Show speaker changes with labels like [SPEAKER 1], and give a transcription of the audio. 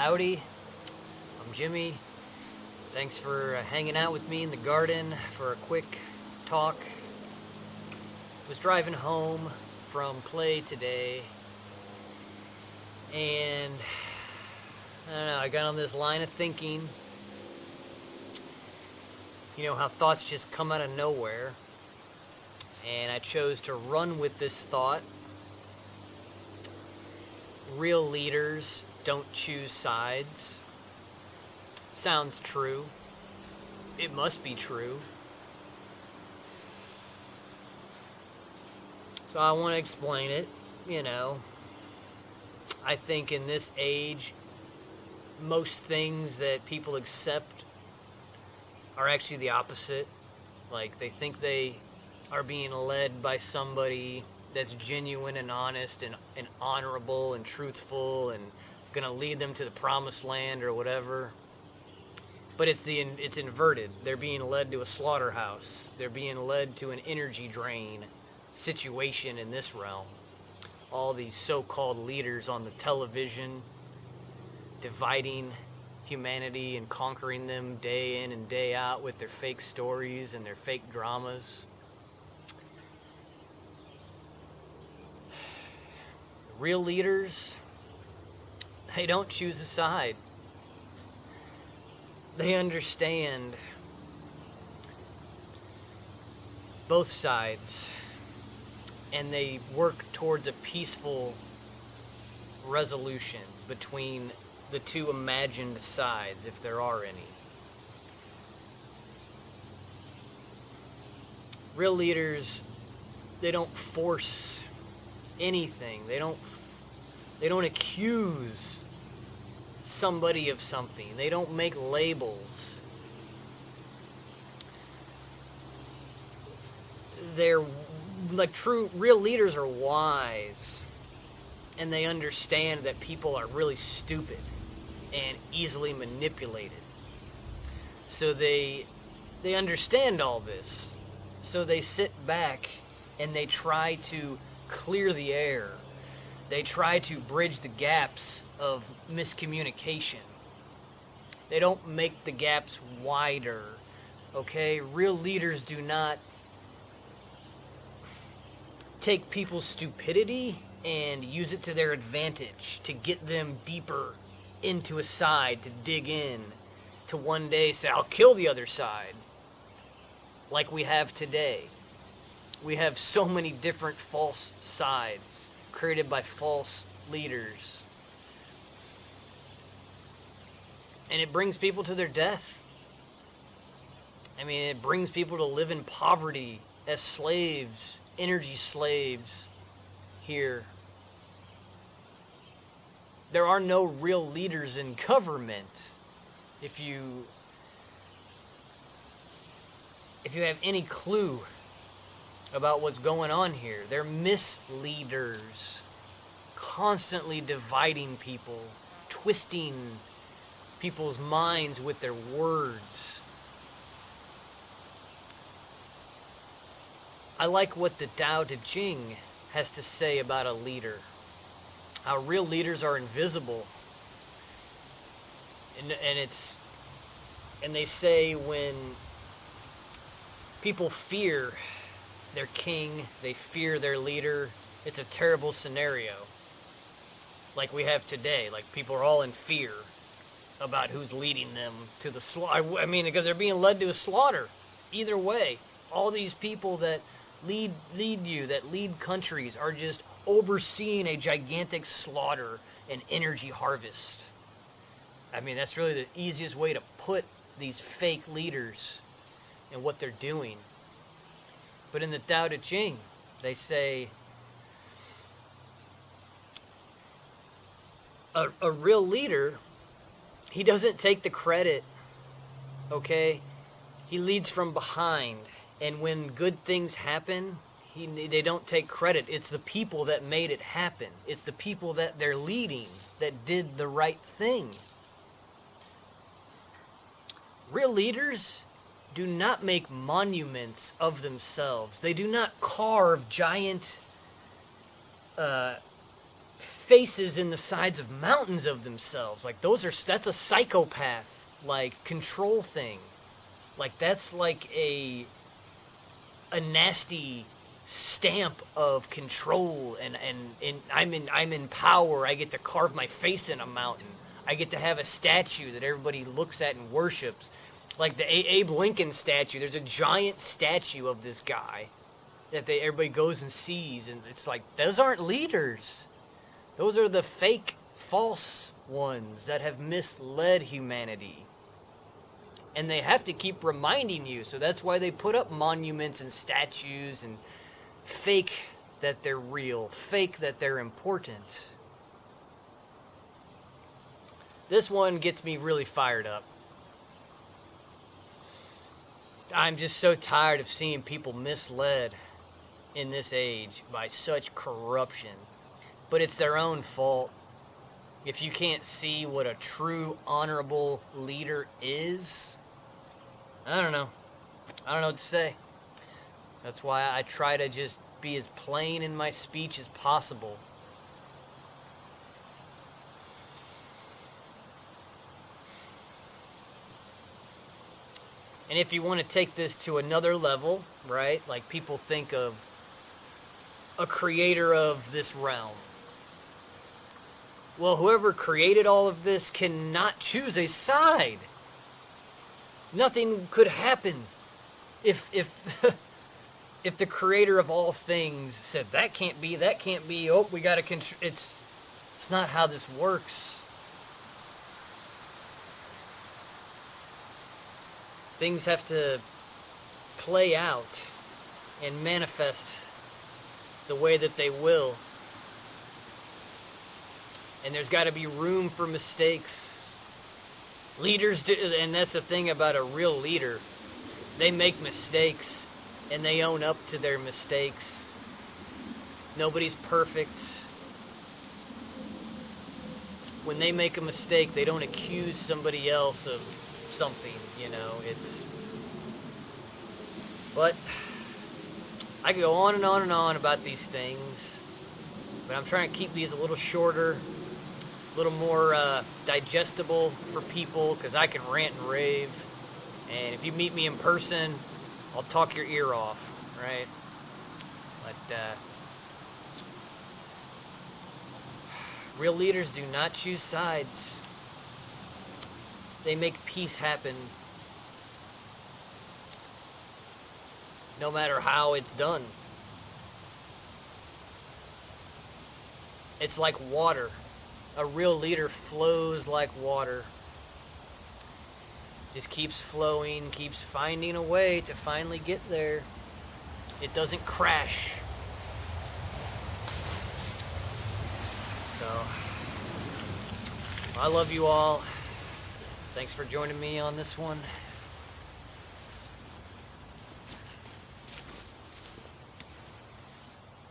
[SPEAKER 1] Howdy, I'm Jimmy. Thanks for hanging out with me in the garden for a quick talk. Was driving home from play today, and I don't know, I got on this line of thinking. You know how thoughts just come out of nowhere, and I chose to run with this thought. Real leaders don't choose sides. Sounds true. It must be true. So I want to explain it. I think in this age, most things that people accept are actually the opposite. Like, they think they are being led by somebody that's genuine and honest and honorable and truthful and going to lead them to the promised land or whatever. But it's inverted. They're being led to a slaughterhouse. They're being led to an energy drain situation in this realm. All these so-called leaders on the television dividing humanity and conquering them day in and day out with their fake stories and their fake dramas. Real leaders, they don't choose a side. They understand both sides, and they work towards a peaceful resolution between the two imagined sides, if there are any. Real leaders, they don't force anything. They don't accuse somebody of something. They don't make labels. They're like real leaders are wise, and they understand that people are really stupid and easily manipulated. So they understand all this. So they sit back and they try to clear the air. They try to bridge the gaps of miscommunication. They don't make the gaps wider. Okay? Real leaders do not take people's stupidity and use it to their advantage to get them deeper into a side, to dig in, to one day say, I'll kill the other side, like we have today. We have so many different false sides created by false leaders. And it brings people to their death. I mean, it brings people to live in poverty as slaves, energy slaves here. There are no real leaders in government. If you have any clue about what's going on here, they're misleaders, constantly dividing people, twisting people's minds with their words. I like what the Tao Te Ching has to say about a leader. How real leaders are invisible. And they say when people fear their king, they fear their leader, it's a terrible scenario. Like we have today. Like, people are all in fear about who's leading them to the slaughter. I mean, because they're being led to a slaughter. Either way, all these people that lead you, that lead countries, are just overseeing a gigantic slaughter and energy harvest. I mean, that's really the easiest way to put these fake leaders and what they're doing. But in the Tao Te Ching, they say a real leader, he doesn't take the credit, okay? He leads from behind. And when good things happen, they don't take credit. It's the people that made it happen. It's the people that they're leading that did the right thing. Real leaders do not make monuments of themselves. They do not carve giant faces in the sides of mountains of themselves. Like that's a psychopath like control thing. Like that's like a nasty stamp of control and I'm in power. I get to carve my face in a mountain. I get to have a statue that everybody looks at and worships. Like the Abe Lincoln statue. There's a giant statue of this guy that everybody goes and sees, and it's like, those aren't leaders. Those are the fake, false ones that have misled humanity. And they have to keep reminding you, so that's why they put up monuments and statues and fake that they're real, fake that they're important. This one gets me really fired up. I'm just so tired of seeing people misled in this age by such corruption. But it's their own fault. If you can't see what a true, honorable leader is, I don't know. I don't know what to say. That's why I try to just be as plain in my speech as possible. And if you want to take this to another level, right? Like people think of a creator of this realm. Well, whoever created all of this cannot choose a side. Nothing could happen if if the creator of all things said that can't be, oh, we got to control. It's not how this works. Things have to play out and manifest the way that they will. And there's got to be room for mistakes. Leaders do, and that's the thing about a real leader. They make mistakes and they own up to their mistakes. Nobody's perfect. When they make a mistake, they don't accuse somebody else of something, but I could go on and on and on about these things, but I'm trying to keep these a little shorter, a little more digestible for people, because I can rant and rave, and if you meet me in person, I'll talk your ear off, right? But real leaders do not choose sides. They make peace happen no matter how it's done. It's like water. A real leader flows like water. Just keeps flowing, keeps finding a way to finally get there. It doesn't crash. So, I love you all. Thanks for joining me on this one.